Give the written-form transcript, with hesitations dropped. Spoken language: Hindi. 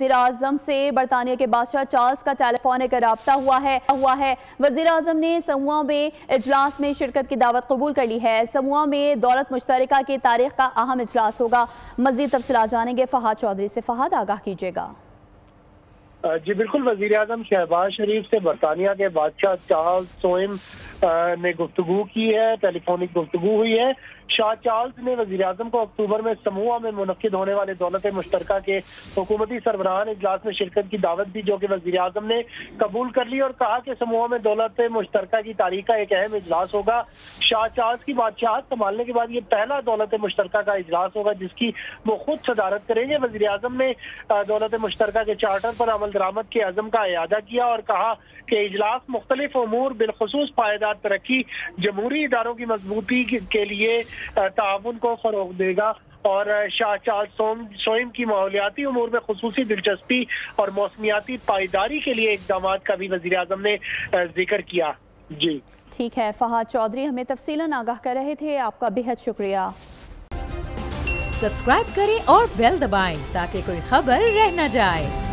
वज़ीर-ए-आज़म से बरतानिया के बादशाह चार्ल्स का टेलीफोनिक रब्ता हुआ है। वज़ीर-ए-आज़म ने समूआ में इजलास में शिरकत की दावत कबूल कर ली है। समूआ में दौलत मुश्तरका की तारीख का अहम इजलास होगा। मज़ीद तफसीलात जानेंगे फहाद चौधरी से। फहाद, आगाह कीजिएगा। जी बिल्कुल, वज़ीर-ए-आज़म शहबाज शरीफ से बरतानिया के बादशाह चार्ल्स सोइम ने गुफ्तगू की है, टेलीफोनिक गुफ्तगू हुई है। शाह चार्ल्स ने वज़ीर-ए-आज़म को अक्टूबर में समूआ में मुनक्किद होने वाले दौलत मुश्तरका के हुकूमती सरबराहान इजलास में शिरकत की दावत दी, जो कि वज़ीर-ए-आज़म ने कबूल कर ली और कहा कि समूआ में दौलत मुश्तरका की तारीख का एक अहम इजलास होगा। शाह चार्ल्स की बादशाहत संभालने के बाद ये पहला दौलत मुश्तरका का इजलास होगा जिसकी वो खुद सदारत करेंगे। वज़ीर-ए-आज़म ने दौलत मुश्तरका के चार्टर पर अमल दरामद के अज़म का इयादा किया और कहा कि इजलास मुख्तलिफ उमूर बिलखुसूस पायदार तरक्की, जमहूरी इदारों की मजबूती के लिए ताउन को फरोग देगा और शाह चार्ल्स सोइम की माहौलियाती उमूर में खुसूसी दिलचस्पी और मौसमियाती पायदारी के लिए इक़दाम का भी वज़ीर-ए-आज़म ने जिक्र किया। जी ठीक है, फहाद चौधरी हमें तफसीलन आगाह कर रहे थे, आपका बेहद शुक्रिया। सब्सक्राइब करें और बेल दबाएं ताकि कोई खबर रह न जाए।